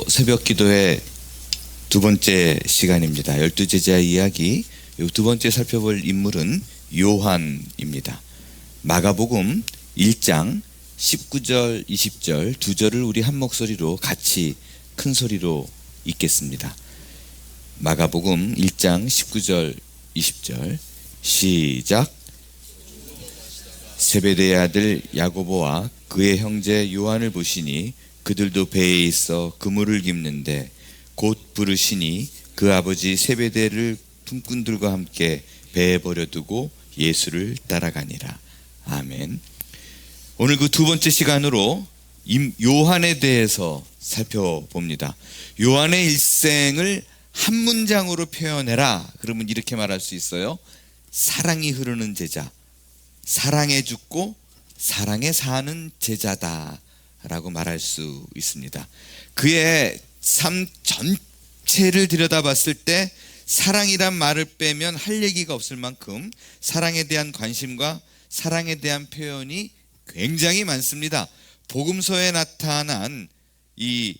새벽 기도회 두 번째 시간입니다. 12제자의 이야기, 두 번째 살펴볼 인물은 요한입니다. 마가복음 1장 19절 20절 두 절을 우리 한 목소리로 같이 큰 소리로 읽겠습니다. 마가복음 1장 19절 20절 시작. 세베대의 아들 야고보와 그의 형제 요한을 보시니 그들도 배에 있어 그물을 깁는데 곧 부르시니 그 아버지 세베대를 품꾼들과 함께 배에 버려두고 예수를 따라가니라. 아멘. 오늘 그 두 번째 시간으로 요한에 대해서 살펴봅니다. 요한의 일생을 한 문장으로 표현해라 그러면 이렇게 말할 수 있어요. 사랑이 흐르는 제자, 사랑에 죽고 사랑에 사는 제자다 라고 말할 수 있습니다. 그의 삶 전체를 들여다봤을 때 사랑이란 말을 빼면 할 얘기가 없을 만큼 사랑에 대한 관심과 사랑에 대한 표현이 굉장히 많습니다. 복음서에 나타난 이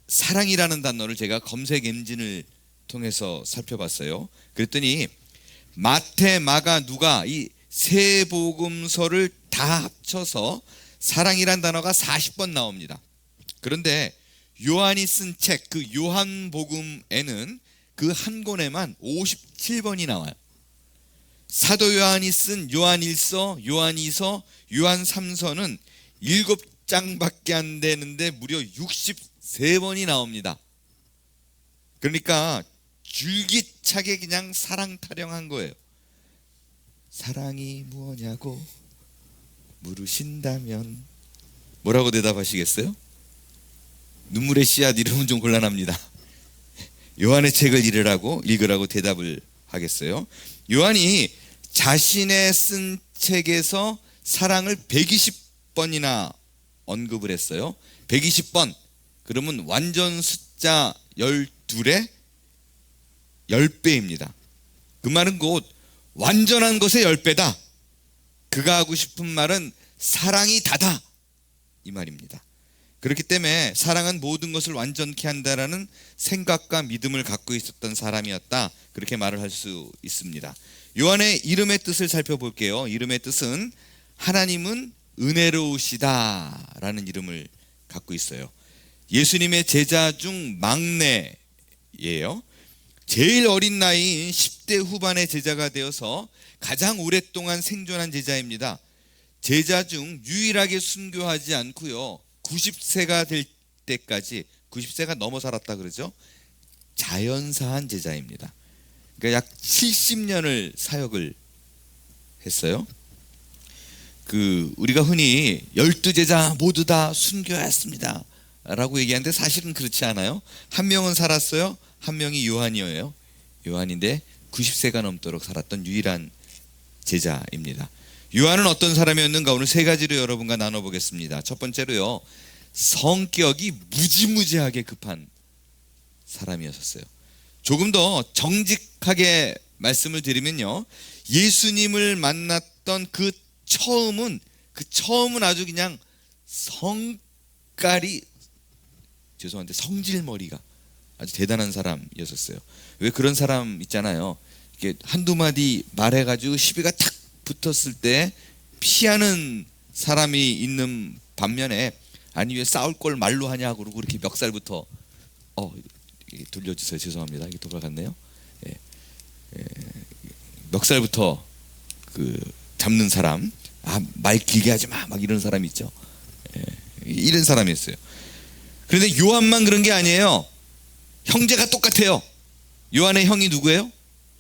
사랑이라는 단어를 제가 검색 엔진을 통해서 살펴봤어요. 그랬더니 마태, 마가, 누가 이 세 복음서를 다 합쳐서 사랑이란 단어가 40번 나옵니다. 그런데 요한이 쓴 책, 그 요한복음에는 그 한 권에만 57번이 나와요. 사도 요한이 쓴 요한1서, 요한2서, 요한3서는 7장밖에 안 되는데 무려 63번이 나옵니다. 그러니까 줄기차게 그냥 사랑 타령한 거예요. 사랑이 무엇냐고 물으신다면 뭐라고 대답하시겠어요? 눈물의 씨앗 이러면 좀 곤란합니다. 요한의 책을 읽으라고 대답을 하겠어요? 요한이 자신의 쓴 책에서 사랑을 120번이나 언급을 했어요. 120번 그러면 완전 숫자 12의 10배입니다. 그 말은 곧 완전한 것의 10배다. 그가 하고 싶은 말은 사랑이 다다 이 말입니다. 그렇기 때문에 사랑은 모든 것을 완전케 한다라는 생각과 믿음을 갖고 있었던 사람이었다. 그렇게 말을 할 수 있습니다. 요한의 이름의 뜻을 살펴볼게요. 이름의 뜻은 하나님은 은혜로우시다 라는 이름을 갖고 있어요. 예수님의 제자 중 막내예요. 제일 어린 나이인 10대 후반의 제자가 되어서 가장 오랫동안 생존한 제자입니다. 제자 중 유일하게 순교하지 않고요. 90세가 될 때까지 90세가 넘어 살았다 그러죠. 자연사한 제자입니다. 그러니까 약 70년을 사역을 했어요. 우리가 흔히 12제자 모두 다 순교했습니다 라고 얘기하는데 사실은 그렇지 않아요. 한 명은 살았어요. 한 명이 요한이에요. 요한인데 90세가 넘도록 살았던 유일한 제자입니다. 요한은 어떤 사람이었는가 오늘 세 가지로 여러분과 나눠보겠습니다. 첫 번째로요, 성격이 무지무지하게 급한 사람이었어요. 조금 더 정직하게 말씀을 드리면요, 예수님을 만났던 그 처음은 아주 그냥 성질머리가 아주 대단한 사람이었어요. 왜 그런 사람 있잖아요. 이렇게 한두 마디 말해가지고 시비가 탁 붙었을 때 피하는 사람이 있는 반면에 아니 왜 싸울 걸 말로 하냐 그러고 이렇게 멱살부터 돌려주세요. 죄송합니다. 이게 돌아갔네요. 멱살부터 잡는 사람, 말 길게 하지 마, 막 이런 사람 있죠. 이런 사람이었어요. 그런데 요한만 그런 게 아니에요. 형제가 똑같아요. 요한의 형이 누구예요?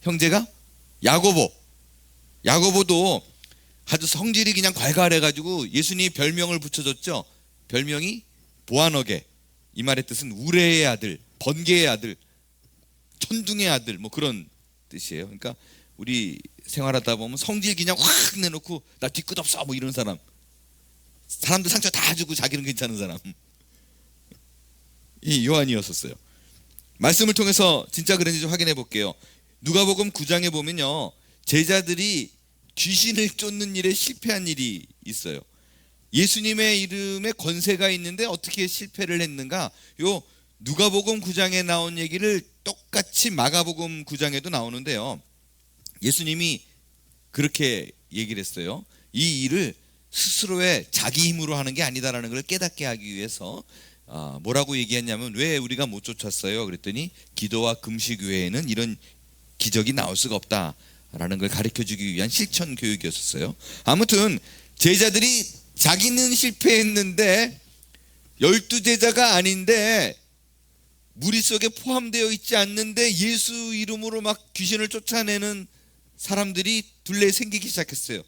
형제가 야고보도 아주 성질이 그냥 괄괄해가지고 예수님이 별명을 붙여줬죠. 별명이 보아너게. 이 말의 뜻은 우레의 아들, 번개의 아들, 천둥의 아들, 뭐 그런 뜻이에요. 그러니까 우리 생활하다 보면 성질 그냥 확 내놓고 나 뒤끝 없어 뭐 이런 사람들 상처 다 주고 자기는 괜찮은 사람, 이 요한이었었어요. 말씀을 통해서 진짜 그런지 좀 확인해 볼게요. 누가복음 9장에 보면요, 제자들이 귀신을 쫓는 일에 실패한 일이 있어요. 예수님의 이름에 권세가 있는데 어떻게 실패를 했는가? 요 누가복음 9장에 나온 얘기를 똑같이 마가복음 9장에도 나오는데요. 예수님이 그렇게 얘기를 했어요. 이 일을 스스로의 자기 힘으로 하는 게 아니다라는 걸 깨닫게 하기 위해서 뭐라고 얘기했냐면, 왜 우리가 못 쫓았어요? 그랬더니 기도와 금식 외에는 이런 기적이 나올 수가 없다라는 걸 가르쳐주기 위한 실천 교육이었어요. 아무튼 제자들이 자기는 실패했는데 12제자가 아닌데 무리 속에 포함되어 있지 않는데 예수 이름으로 막 귀신을 쫓아내는 사람들이 둘레 생기기 시작했어요.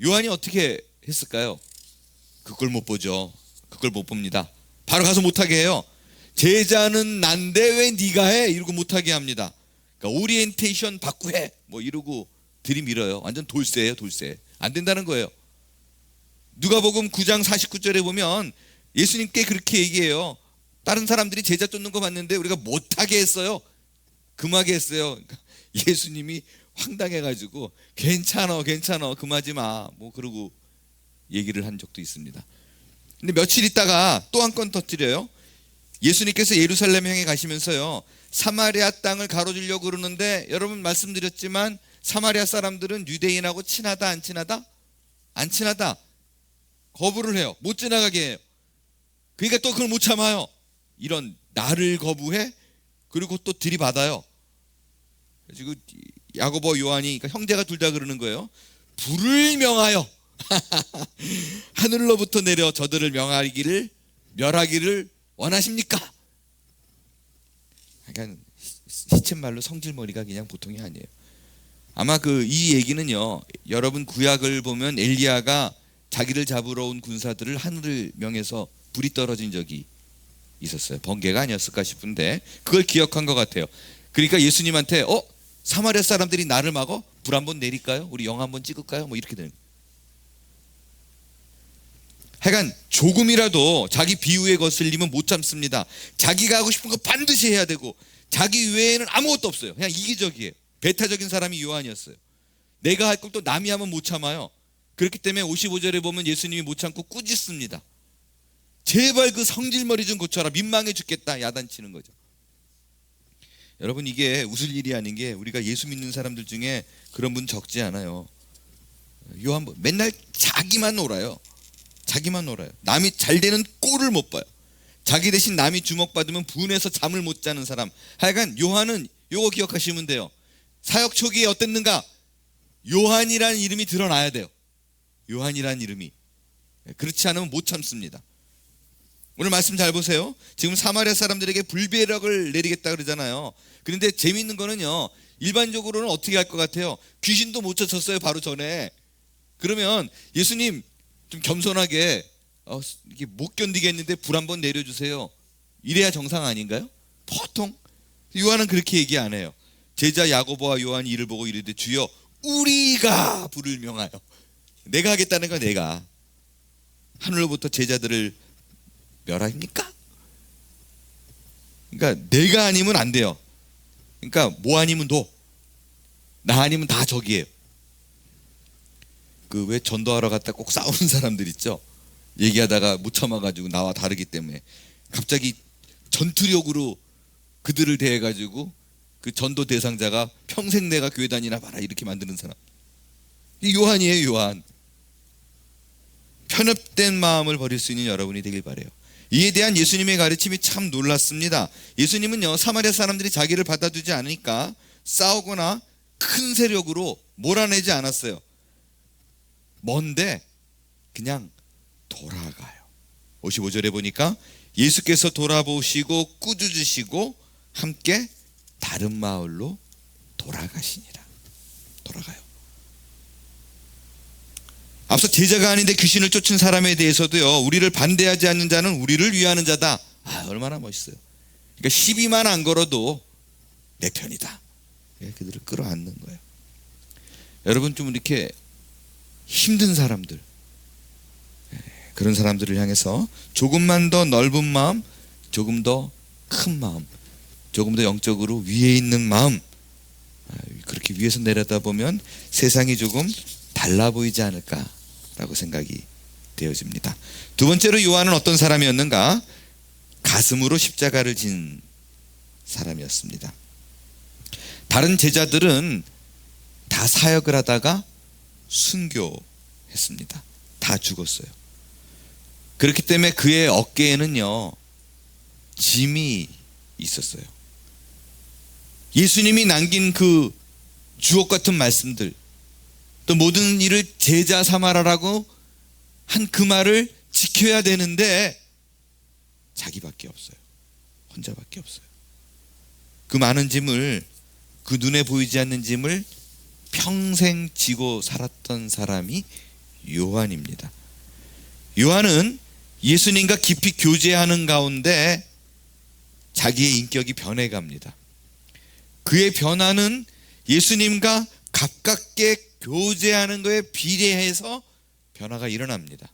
요한이 어떻게 했을까요? 그걸 못 보죠. 그걸 못 봅니다. 바로 가서 못하게 해요. 제자는 난데 왜 네가 해? 이러고 못하게 합니다. 그러니까 오리엔테이션 받고 해 뭐 이러고 들이밀어요. 완전 돌쇠예요. 돌쇠. 안 된다는 거예요. 누가복음 9장 49절에 보면 예수님께 그렇게 얘기해요. 다른 사람들이 제자 쫓는 거 봤는데 우리가 못하게 했어요. 금하게 했어요. 그러니까 예수님이 황당해가지고 괜찮아 금하지 마 뭐 그러고 얘기를 한 적도 있습니다. 근데 며칠 있다가 또 한 건 터뜨려요. 예수님께서 예루살렘 향해 가시면서요, 사마리아 땅을 가로주려고 그러는데, 여러분 말씀드렸지만 사마리아 사람들은 유대인하고 친하다 안 친하다? 안 친하다. 거부를 해요. 못 지나가게 해요. 그러니까 또 그걸 못 참아요. 이런 나를 거부해? 그리고 또 들이받아요. 그리고 야고보 요한이, 그러니까 형제가 둘 다 그러는 거예요. 불을 명하여 하늘로부터 내려 저들을 멸하기를 원하십니까? 그러니까 시쳇말로 성질머리가 그냥 보통이 아니에요. 아마 이 얘기는요, 여러분 구약을 보면 엘리야가 자기를 잡으러 온 군사들을 하늘을 명해서 불이 떨어진 적이 있었어요. 번개가 아니었을까 싶은데 그걸 기억한 것 같아요. 그러니까 예수님한테 사마리아 사람들이 나를 막어? 불 한번 내릴까요? 우리 영 한번 찍을까요? 뭐 이렇게 되는 거예요. 하여간 조금이라도 자기 비유에 거슬리면 못 참습니다. 자기가 하고 싶은 거 반드시 해야 되고 자기 외에는 아무것도 없어요. 그냥 이기적이에요. 배타적인 사람이 요한이었어요. 내가 할 걸 또 남이 하면 못 참아요. 그렇기 때문에 55절에 보면 예수님이 못 참고 꾸짖습니다. 제발 그 성질머리 좀 고쳐라. 민망해 죽겠다. 야단치는 거죠. 여러분, 이게 웃을 일이 아닌 게 우리가 예수 믿는 사람들 중에 그런 분 적지 않아요. 요한 맨날 자기만 놀아요. 자기만 놀아요. 남이 잘 되는 꼴을 못 봐요. 자기 대신 남이 주목받으면 분해서 잠을 못 자는 사람. 하여간 요한은 요거 기억하시면 돼요. 사역 초기에 어땠는가? 요한이라는 이름이 드러나야 돼요. 요한이라는 이름이. 그렇지 않으면 못 참습니다. 오늘 말씀 잘 보세요. 지금 사마리아 사람들에게 불배력을 내리겠다 그러잖아요. 그런데 재미있는 거는요, 일반적으로는 어떻게 할 것 같아요? 귀신도 못 쫓았어요, 바로 전에. 그러면 예수님 좀 겸손하게 이게 못 견디겠는데 불 한번 내려주세요. 이래야 정상 아닌가요? 보통 요한은 그렇게 얘기 안 해요. 제자 야고보와 요한이 이를 보고 이르되 주여 우리가 불을 명하여. 내가 하겠다는 건 내가. 하늘로부터 제자들을 멸하십니까? 그러니까 내가 아니면 안 돼요. 그러니까 뭐 아니면 나 아니면 다 적이에요. 왜 전도하러 갔다 꼭 싸우는 사람들 있죠. 얘기하다가 못 참아가지고 나와 다르기 때문에 갑자기 전투력으로 그들을 대해가지고 그 전도 대상자가 평생 내가 교회 다니나 봐라 이렇게 만드는 사람. 이 요한이에요. 요한. 편협된 마음을 버릴 수 있는 여러분이 되길 바라요. 이에 대한 예수님의 가르침이 참 놀랐습니다. 예수님은요, 사마리아 사람들이 자기를 받아주지 않으니까 싸우거나 큰 세력으로 몰아내지 않았어요. 뭔데? 그냥 돌아가요. 55절에 보니까 예수께서 돌아보시고 꾸짖으시고 함께 다른 마을로 돌아가시니라. 돌아가요. 앞서 제자가 아닌데 귀신을 쫓은 사람에 대해서도요, 우리를 반대하지 않는 자는 우리를 위하는 자다. 얼마나 멋있어요. 그러니까 시비만 안 걸어도 내 편이다. 그들을 끌어안는 거예요. 여러분, 좀 이렇게 힘든 사람들, 그런 사람들을 향해서 조금만 더 넓은 마음, 조금 더 큰 마음, 조금 더 영적으로 위에 있는 마음, 그렇게 위에서 내려다보면 세상이 조금 달라 보이지 않을까라고 생각이 되어집니다. 두 번째로 요한은 어떤 사람이었는가? 가슴으로 십자가를 진 사람이었습니다. 다른 제자들은 다 사역을 하다가 순교했습니다. 다 죽었어요. 그렇기 때문에 그의 어깨에는요, 짐이 있었어요. 예수님이 남긴 그 주옥 같은 말씀들, 또 모든 일을 제자 삼아라라고 한 그 말을 지켜야 되는데 자기밖에 없어요. 혼자밖에 없어요. 그 많은 짐을, 그 눈에 보이지 않는 짐을 평생 지고 살았던 사람이 요한입니다. 요한은 예수님과 깊이 교제하는 가운데 자기의 인격이 변해갑니다. 그의 변화는 예수님과 가깝게 교제하는 것에 비례해서 변화가 일어납니다.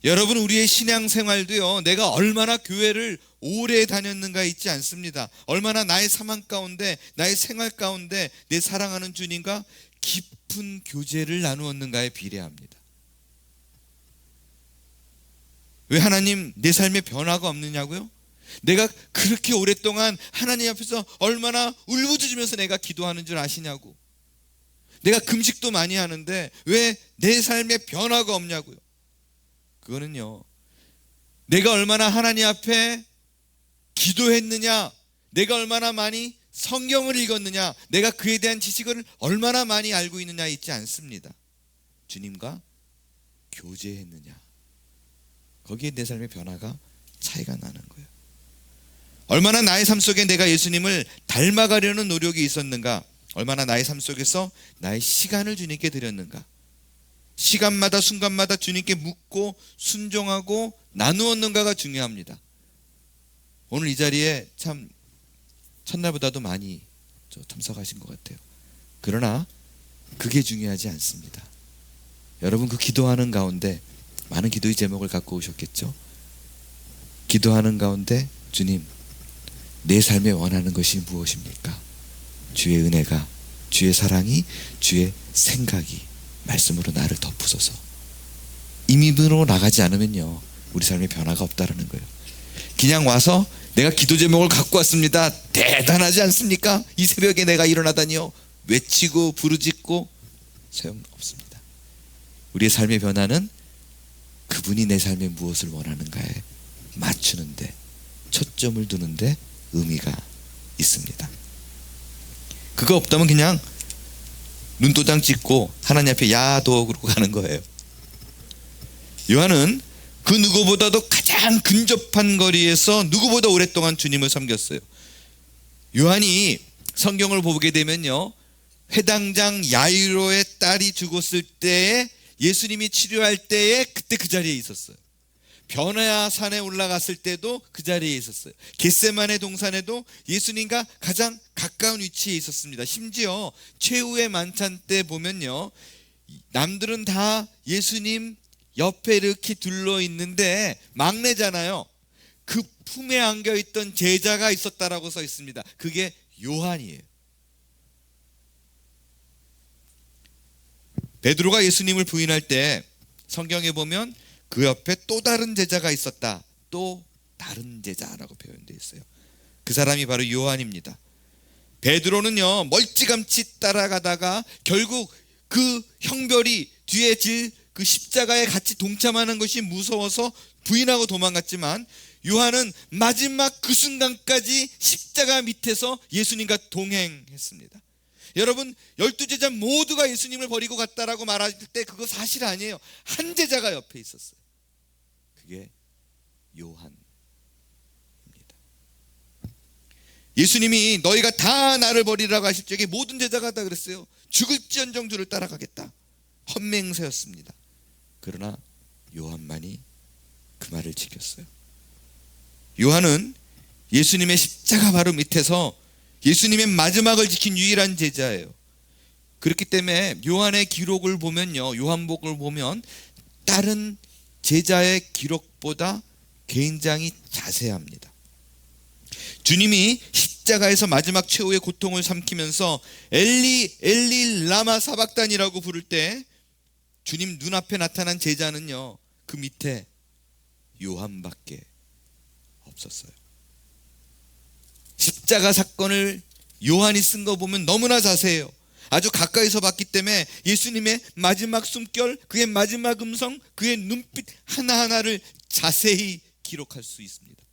여러분, 우리의 신앙생활도요, 내가 얼마나 교회를 오래 다녔는가 있지 않습니다. 얼마나 나의 삶 가운데, 나의 생활 가운데 내 사랑하는 주님과 깊은 교제를 나누었는가에 비례합니다. 왜 하나님 내 삶에 변화가 없느냐고요? 내가 그렇게 오랫동안 하나님 앞에서 얼마나 울부짖으면서 내가 기도하는 줄 아시냐고. 내가 금식도 많이 하는데 왜 내 삶에 변화가 없냐고요. 그거는요, 내가 얼마나 하나님 앞에 기도했느냐, 내가 얼마나 많이 성경을 읽었느냐, 내가 그에 대한 지식을 얼마나 많이 알고 있느냐 있지 않습니다. 주님과 교제했느냐, 거기에 내 삶의 변화가 차이가 나는 거예요. 얼마나 나의 삶 속에 내가 예수님을 닮아가려는 노력이 있었는가, 얼마나 나의 삶 속에서 나의 시간을 주님께 드렸는가, 시간마다 순간마다 주님께 묻고 순종하고 나누었는가가 중요합니다. 오늘 이 자리에 참 첫날보다도 많이 참석하신 것 같아요. 그러나 그게 중요하지 않습니다. 여러분, 그 기도하는 가운데 많은 기도의 제목을 갖고 오셨겠죠? 기도하는 가운데 주님, 내 삶에 원하는 것이 무엇입니까? 주의 은혜가, 주의 사랑이, 주의 생각이 말씀으로 나를 덮으소서. 이 믿음으로 나가지 않으면요, 우리 삶에 변화가 없다는 거예요. 그냥 와서 내가 기도 제목을 갖고 왔습니다, 대단하지 않습니까? 이 새벽에 내가 일어나다니요, 외치고 부르짖고 소용없습니다. 우리의 삶의 변화는 그분이 내 삶에 무엇을 원하는가에 맞추는데, 초점을 두는데 의미가 있습니다. 그거 없다면 그냥 눈도장 찍고 하나님 앞에 야도 그러고 가는 거예요. 요한은 그 누구보다도 가장 근접한 거리에서 누구보다 오랫동안 주님을 섬겼어요. 요한이 성경을 보게 되면요, 회당장 야이로의 딸이 죽었을 때에, 예수님이 치료할 때에 그때 그 자리에 있었어요. 변호야 산에 올라갔을 때도 그 자리에 있었어요. 겟세마네 동산에도 예수님과 가장 가까운 위치에 있었습니다. 심지어 최후의 만찬 때 보면요, 남들은 다 예수님 옆에 이렇게 둘러 있는데 막내잖아요. 그 품에 안겨있던 제자가 있었다라고 써 있습니다. 그게 요한이에요. 베드로가 예수님을 부인할 때 성경에 보면 그 옆에 또 다른 제자가 있었다, 또 다른 제자라고 표현되어 있어요. 그 사람이 바로 요한입니다. 베드로는요, 멀찌감치 따라가다가 결국 그 형벌이 뒤에 질 그 십자가에 같이 동참하는 것이 무서워서 부인하고 도망갔지만, 요한은 마지막 그 순간까지 십자가 밑에서 예수님과 동행했습니다. 여러분, 12제자 모두가 예수님을 버리고 갔다라고 말할 때 그거 사실 아니에요. 한 제자가 옆에 있었어요. 그게 요한입니다. 예수님이 너희가 다 나를 버리라고 하실 적에 모든 제자가 다 그랬어요. 죽을지언정 주를 따라가겠다. 헛맹세였습니다. 그러나 요한만이 그 말을 지켰어요. 요한은 예수님의 십자가 바로 밑에서 예수님의 마지막을 지킨 유일한 제자예요. 그렇기 때문에 요한의 기록을 보면요, 요한복음을 보면 다른 제자의 기록보다 굉장히 자세합니다. 주님이 십자가에서 마지막 최후의 고통을 삼키면서 엘리 엘리 라마 사박단이라고 부를 때 주님 눈앞에 나타난 제자는요, 그 밑에 요한밖에 없었어요. 십자가 사건을 요한이 쓴 거 보면 너무나 자세해요. 아주 가까이서 봤기 때문에 예수님의 마지막 숨결, 그의 마지막 음성, 그의 눈빛 하나하나를 자세히 기록할 수 있습니다.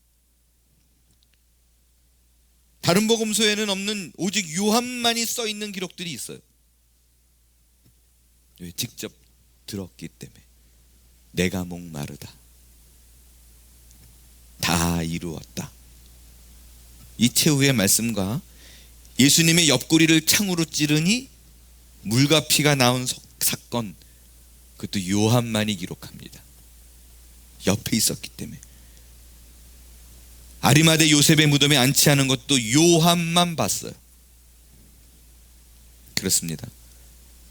다른 복음서에는 없는 오직 요한만이 써 있는 기록들이 있어요. 왜? 직접 들었기 때문에. 내가 목마르다, 다 이루었다. 이 최후의 말씀과 예수님의 옆구리를 창으로 찌르니 물과 피가 나온 사건, 그것도 요한만이 기록합니다. 옆에 있었기 때문에. 아리마대 요셉의 무덤에 안치하는 것도 요한만 봤어요. 그렇습니다.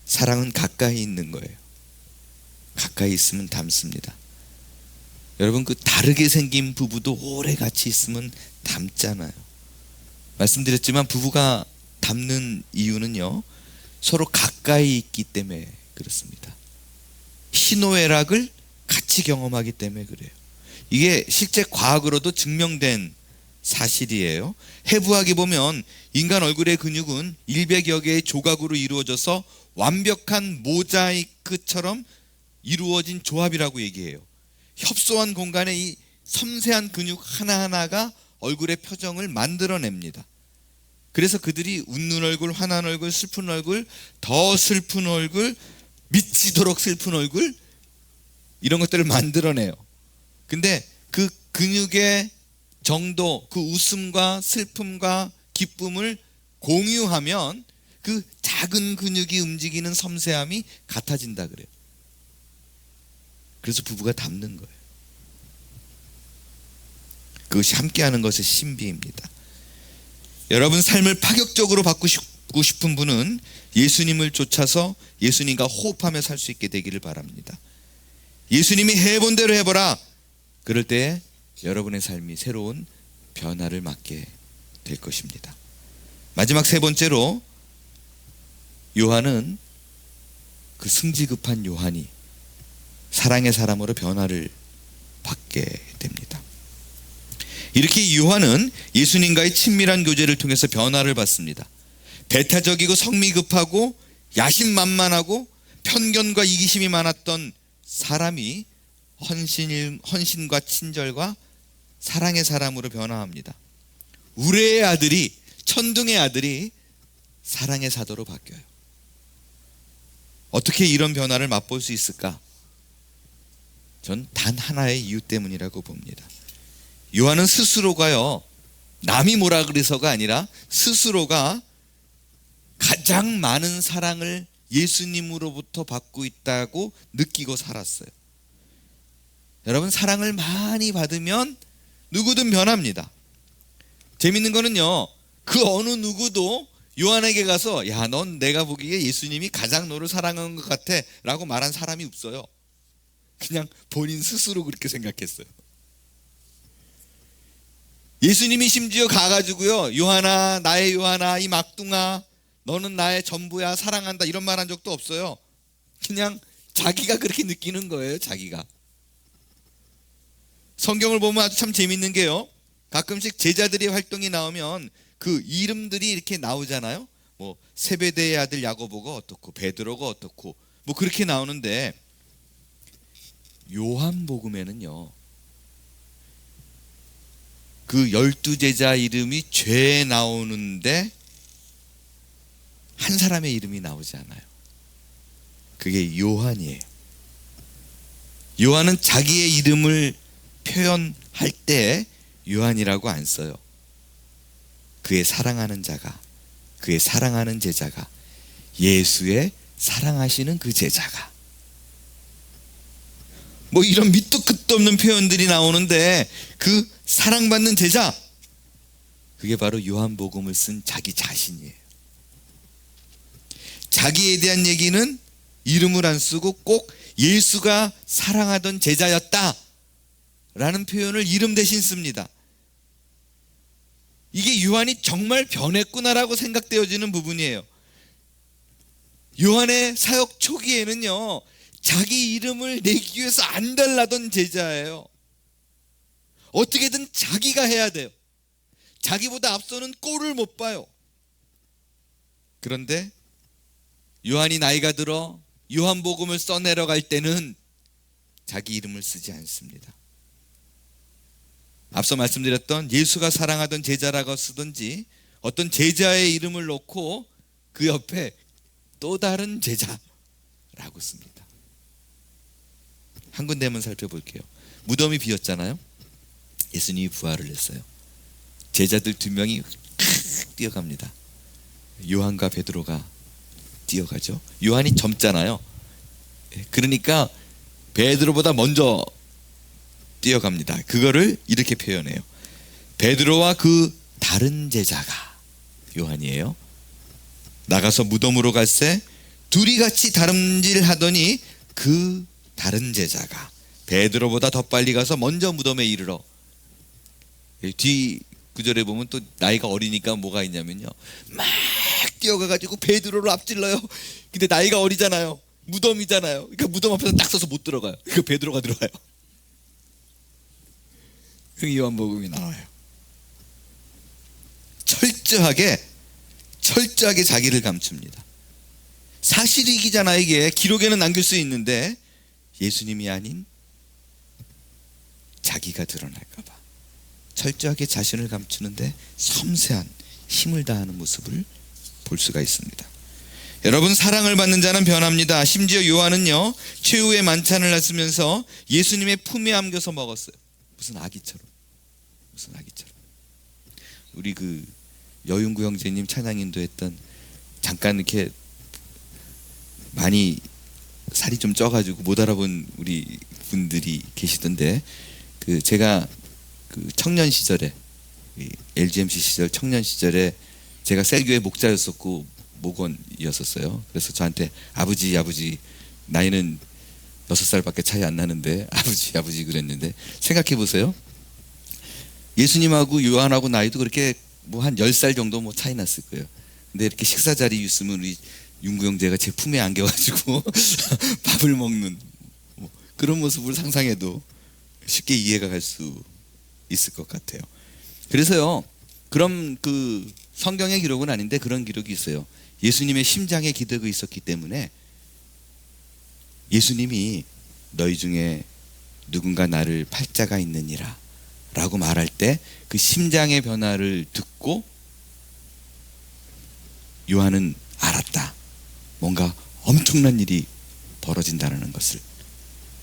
사랑은 가까이 있는 거예요. 가까이 있으면 닮습니다. 여러분, 그 다르게 생긴 부부도 오래 같이 있으면 닮잖아요. 말씀드렸지만 부부가 닮는 이유는요, 서로 가까이 있기 때문에 그렇습니다. 희노애락을 같이 경험하기 때문에 그래요. 이게 실제 과학으로도 증명된 사실이에요. 해부학에 보면 인간 얼굴의 근육은 100여 개의 조각으로 이루어져서 완벽한 모자이크처럼 이루어진 조합이라고 얘기해요. 협소한 공간에 이 섬세한 근육 하나하나가 얼굴의 표정을 만들어냅니다. 그래서 그들이 웃는 얼굴, 화난 얼굴, 슬픈 얼굴, 더 슬픈 얼굴, 미치도록 슬픈 얼굴, 이런 것들을 만들어내요. 근데 그 근육의 정도, 그 웃음과 슬픔과 기쁨을 공유하면 그 작은 근육이 움직이는 섬세함이 같아진다 그래요. 그래서 부부가 닮는 거예요. 그것이 함께하는 것의 신비입니다. 여러분 삶을 파격적으로 바꾸고 싶은 분은 예수님을 쫓아서 예수님과 호흡하며 살 수 있게 되기를 바랍니다. 예수님이 해본 대로 해보라. 그럴 때 여러분의 삶이 새로운 변화를 맞게 될 것입니다. 마지막 세 번째로, 요한은, 그 승지급한 요한이 사랑의 사람으로 변화를 받게 됩니다. 이렇게 요한은 예수님과의 친밀한 교제를 통해서 변화를 받습니다. 배타적이고 성미 급하고 야심만만하고 편견과 이기심이 많았던 사람이 헌신과 친절과 사랑의 사람으로 변화합니다. 우레의 아들이, 천둥의 아들이 사랑의 사도로 바뀌어요. 어떻게 이런 변화를 맛볼 수 있을까? 전 단 하나의 이유 때문이라고 봅니다. 요한은 스스로가요, 남이 뭐라 그래서가 아니라 스스로가 가장 많은 사랑을 예수님으로부터 받고 있다고 느끼고 살았어요. 여러분, 사랑을 많이 받으면 누구든 변합니다. 재밌는 거는요, 그 어느 누구도 요한에게 가서 야, 넌 내가 보기에 예수님이 가장 너를 사랑하는 것 같아 라고 말한 사람이 없어요. 그냥 본인 스스로 그렇게 생각했어요. 예수님이 심지어 가가지고요, 요한아, 나의 요한아, 이 막둥아, 너는 나의 전부야, 사랑한다, 이런 말 한 적도 없어요. 그냥 자기가 그렇게 느끼는 거예요. 자기가. 성경을 보면 아주 참 재밌는 게요, 가끔씩 제자들의 활동이 나오면 그 이름들이 이렇게 나오잖아요. 뭐 세베대의 아들 야고보가 어떻고, 베드로가 어떻고, 뭐 그렇게 나오는데, 요한복음에는요, 그 12제자 이름이 죄에 나오는데 한 사람의 이름이 나오지 않아요. 그게 요한이에요. 요한은 자기의 이름을 표현할 때 요한이라고 안 써요. 그의 사랑하는 자가, 그의 사랑하는 제자가, 예수의 사랑하시는 그 제자가, 뭐 이런 밑도 끝도 없는 표현들이 나오는데, 그 사랑받는 제자, 그게 바로 요한복음을 쓴 자기 자신이에요. 자기에 대한 얘기는 이름을 안 쓰고 꼭 예수가 사랑하던 제자였다 라는 표현을 이름 대신 씁니다. 이게 요한이 정말 변했구나라고 생각되어지는 부분이에요. 요한의 사역 초기에는요, 자기 이름을 내기 위해서 안달나던 제자예요. 어떻게든 자기가 해야 돼요. 자기보다 앞서는 꼴을 못 봐요. 그런데 요한이 나이가 들어 요한복음을 써내려갈 때는 자기 이름을 쓰지 않습니다. 앞서 말씀드렸던 예수가 사랑하던 제자라고 쓰든지 어떤 제자의 이름을 놓고 그 옆에 또 다른 제자라고 씁니다. 한 군데만 살펴볼게요. 무덤이 비었잖아요. 예수님이 부활을 했어요. 제자들 2명이 뛰어갑니다. 요한과 베드로가 뛰어가죠. 요한이 젊잖아요. 그러니까 베드로보다 먼저 뛰어갑니다. 그거를 이렇게 표현해요. 베드로와 그 다른 제자가, 요한이에요, 나가서 무덤으로 갈새 둘이 같이 다름질하더니 그 다른 제자가 베드로보다 더 빨리 가서 먼저 무덤에 이르러. 뒤 구절에 보면 또 나이가 어리니까 뭐가 있냐면요, 막 뛰어가가지고 베드로를 앞질러요. 근데 나이가 어리잖아요. 무덤이잖아요. 그러니까 무덤 앞에서 딱 서서 못 들어가요. 그 베드로가 들어가요. 그 요한복음이 나와요. 철저하게 자기를 감춥니다. 사실이기잖아. 이게 기록에는 남길 수 있는데 예수님이 아닌 자기가 드러날까 봐 철저하게 자신을 감추는데 섬세한 힘을 다하는 모습을 볼 수가 있습니다. 여러분, 사랑을 받는 자는 변합니다. 심지어 요한은요, 최후의 만찬을 했으면서 예수님의 품에 안겨서 먹었어요. 무슨 아기처럼. 우리 그 여윤구 형제님 찬양 인도했던, 잠깐 이렇게 많이 살이 좀 쪄가지고 못 알아본 우리 분들이 계시던데, 그 제가 그 청년 시절에, LGMC 시절 청년 시절에 제가 셀교회 목자였었고 목원이었었어요. 그래서 저한테 아버지 나이는 6살밖에 차이 안 나는데 아버지 그랬는데, 생각해 보세요. 예수님하고 요한하고 나이도 그렇게 뭐 한 10살 정도 뭐 차이 났을 거예요. 근데 이렇게 식사 자리에 있으면 우리 윤구 형제가 제 품에 안겨가지고 밥을 먹는 뭐 그런 모습을 상상해도 쉽게 이해가 갈 수 있을 것 같아요. 그래서요, 그럼 그 성경의 기록은 아닌데 그런 기록이 있어요. 예수님의 심장에 기대고 있었기 때문에 예수님이 너희 중에 누군가 나를 팔자가 있느니라 라고 말할 때 그 심장의 변화를 듣고 요한은 알았다. 뭔가 엄청난 일이 벌어진다는 것을.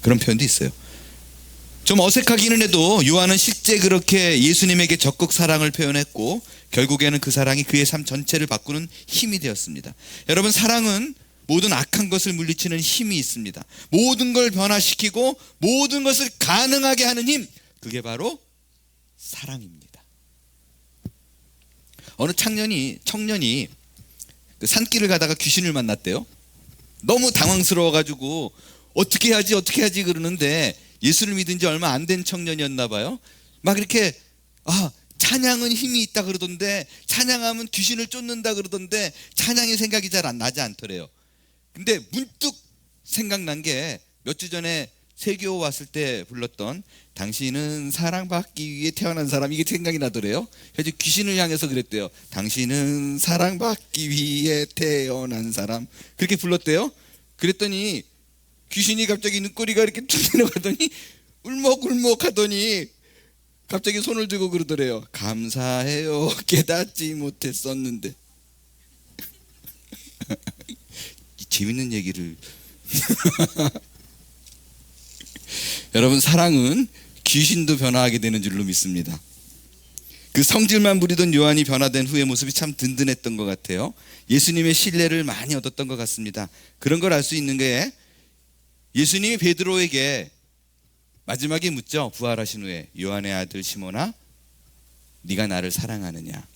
그런 표현도 있어요. 좀 어색하기는 해도 요한은 실제 그렇게 예수님에게 적극 사랑을 표현했고 결국에는 그 사랑이 그의 삶 전체를 바꾸는 힘이 되었습니다. 여러분, 사랑은 모든 악한 것을 물리치는 힘이 있습니다. 모든 걸 변화시키고 모든 것을 가능하게 하는 힘, 그게 바로 사랑입니다. 어느 청년이 그 산길을 가다가 귀신을 만났대요. 너무 당황스러워가지고 어떻게 하지 그러는데, 예수를 믿은 지 얼마 안 된 청년이었나 봐요. 막 이렇게 찬양은 힘이 있다 그러던데, 찬양하면 귀신을 쫓는다 그러던데 찬양의 생각이 잘 나지 않더래요. 근데 문득 생각난 게 몇 주 전에 세교 왔을 때 불렀던 당신은 사랑받기 위해 태어난 사람, 이게 생각이 나더래요. 그래서 귀신을 향해서 그랬대요. 당신은 사랑받기 위해 태어난 사람, 그렇게 불렀대요. 그랬더니 귀신이 갑자기 눈꼬리가 이렇게 툭 내려가더니 울먹울먹 하더니 갑자기 손을 들고 그러더래요. 감사해요, 깨닫지 못했었는데. 재밌는 얘기를 여러분, 사랑은 귀신도 변화하게 되는 줄로 믿습니다. 그 성질만 부리던 요한이 변화된 후의 모습이 참 든든했던 것 같아요. 예수님의 신뢰를 많이 얻었던 것 같습니다. 그런 걸 알 수 있는 게, 예수님이 베드로에게 마지막에 묻죠. 부활하신 후에, 요한의 아들 시몬아, 네가 나를 사랑하느냐?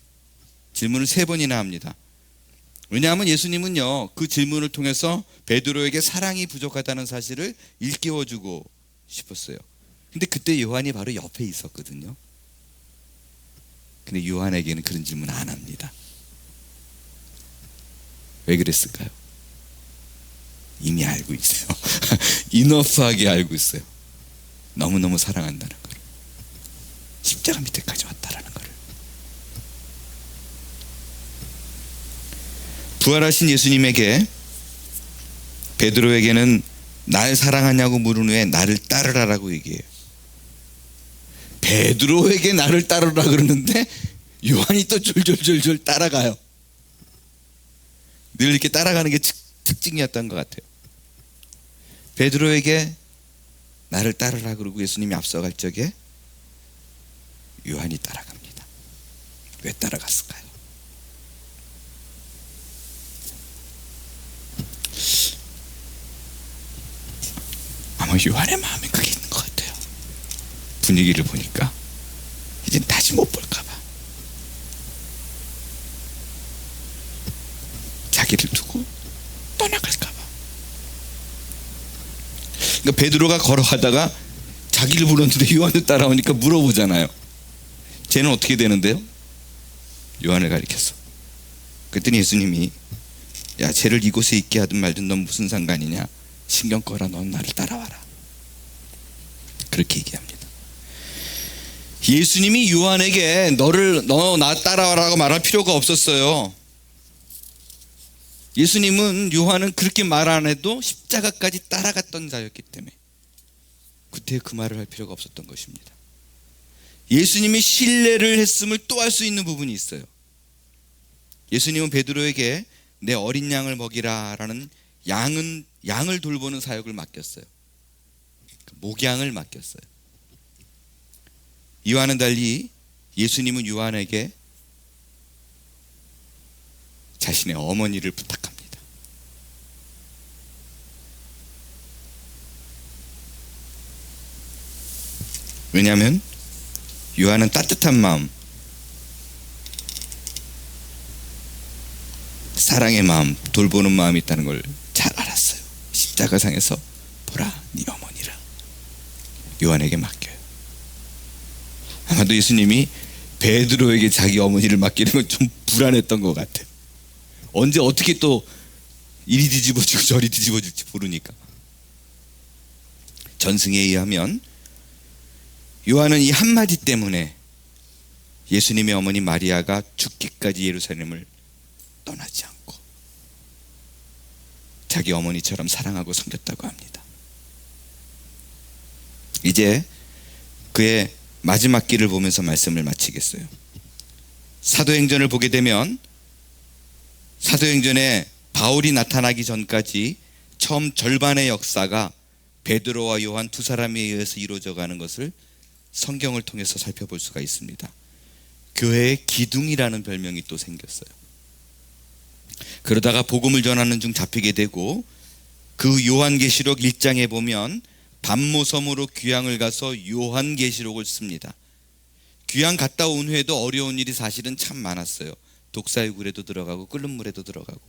질문을 3번이나 합니다. 왜냐하면 예수님은요, 그 질문을 통해서 베드로에게 사랑이 부족하다는 사실을 일깨워주고 싶었어요. 근데 그때 요한이 바로 옆에 있었거든요. 근데 요한에게는 그런 질문 안 합니다. 왜 그랬을까요? 이미 알고 있어요. 이너프하게 알고 있어요. 너무너무 사랑한다는 걸. 십자가 밑에까지 왔다라는 걸. 부활하신 예수님에게 베드로에게는 날 사랑하냐고 물은 후에 나를 따르라라고 얘기해요. 베드로에게 나를 따르라 그러는데 요한이 또 졸졸졸졸 따라가요. 늘 이렇게 따라가는 게 특징이었던 것 같아요. 베드로에게 나를 따르라 그러고 예수님이 앞서갈 적에 요한이 따라갑니다. 왜 따라갔을까요? 아마 요한의 마음이 그게 있는 것 같아요. 분위기를 보니까 이젠 다시 못 볼까봐, 자기를 두고 떠나갈까봐. 그러니까 베드로가 걸어가다가 자기를 불렀는데 요한을 따라오니까 물어보잖아요. 쟤는 어떻게 되는데요? 요한을 가리켰어. 그랬더니 예수님이 야, 쟤를 이곳에 있게 하든 말든 넌 무슨 상관이냐? 신경 꺼라. 넌 나를 따라와라. 그렇게 얘기합니다. 예수님이 요한에게 너 나 따라와라고 말할 필요가 없었어요. 예수님은 요한은 그렇게 말 안 해도 십자가까지 따라갔던 자였기 때문에 그때 그 말을 할 필요가 없었던 것입니다. 예수님이 신뢰를 했음을 또 할 수 있는 부분이 있어요. 예수님은 베드로에게 내 어린 양을 먹이라라는 양을 돌보는 사역을 맡겼어요. 목양을 맡겼어요. 이와는 달리 예수님은 요한에게 자신의 어머니를 부탁합니다. 왜냐하면 요한은 따뜻한 마음, 사랑의 마음, 돌보는 마음이 있다는 걸 잘 알았어요. 십자가상에서 보라, 네 어머니라. 요한에게 맡겨요. 아마도 예수님이 베드로에게 자기 어머니를 맡기는 건 좀 불안했던 것 같아요. 언제 어떻게 또 이리 뒤집어지고 저리 뒤집어질지 모르니까. 전승에 의하면 요한은 이 한마디 때문에 예수님의 어머니 마리아가 죽기까지 예루살렘을 떠나지 않고 자기 어머니처럼 사랑하고 섬겼다고 합니다. 이제 그의 마지막 길을 보면서 말씀을 마치겠어요. 사도행전을 보게 되면 사도행전에 바울이 나타나기 전까지 처음 절반의 역사가 베드로와 요한 두 사람에 의해서 이루어져 가는 것을 성경을 통해서 살펴볼 수가 있습니다. 교회의 기둥이라는 별명이 또 생겼어요. 그러다가 복음을 전하는 중 잡히게 되고 그 요한계시록 1장에 보면 반모섬으로 귀향을 가서 요한계시록을 씁니다. 귀향 갔다 온 후에도 어려운 일이 사실은 참 많았어요. 독사의굴에도 들어가고 끓는 물에도 들어가고.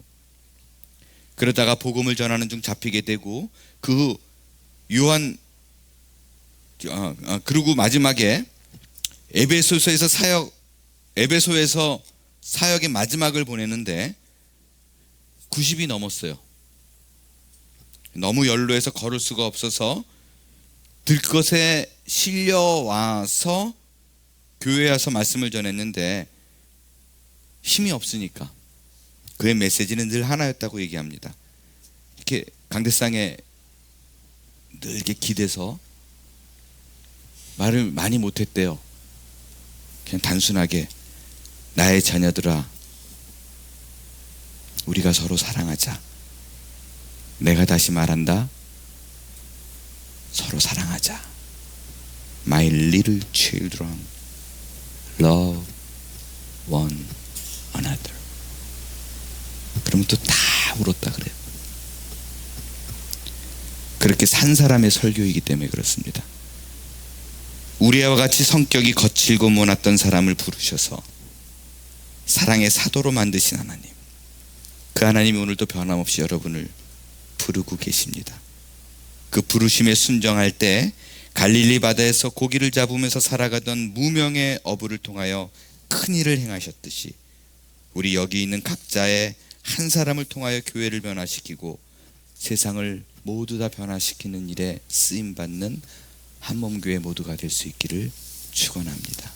그러다가 복음을 전하는 중 잡히게 되고 그리고 마지막에 에베소에서 사역의 마지막을 보내는데 90이 넘었어요. 너무 연로해서 걸을 수가 없어서 들것에 실려와서 교회에 와서 말씀을 전했는데 힘이 없으니까 그의 메시지는 늘 하나였다고 얘기합니다. 이렇게 강대상에 늘 이렇게 기대서 말을 많이 못했대요. 그냥 단순하게 나의 자녀들아, 우리가 서로 사랑하자. 내가 다시 말한다. 서로 사랑하자. My little children, love one another. 그러면 또 다 울었다 그래요. 그렇게 산 사람의 설교이기 때문에 그렇습니다. 우리와 같이 성격이 거칠고 모났던 사람을 부르셔서 사랑의 사도로 만드신 하나님, 그 하나님이 오늘도 변함없이 여러분을 부르고 계십니다. 그 부르심에 순종할 때 갈릴리 바다에서 고기를 잡으면서 살아가던 무명의 어부를 통하여 큰 일을 행하셨듯이 우리 여기 있는 각자의 한 사람을 통하여 교회를 변화시키고 세상을 모두 다 변화시키는 일에 쓰임 받는 한몸교회 모두가 될 수 있기를 축원합니다.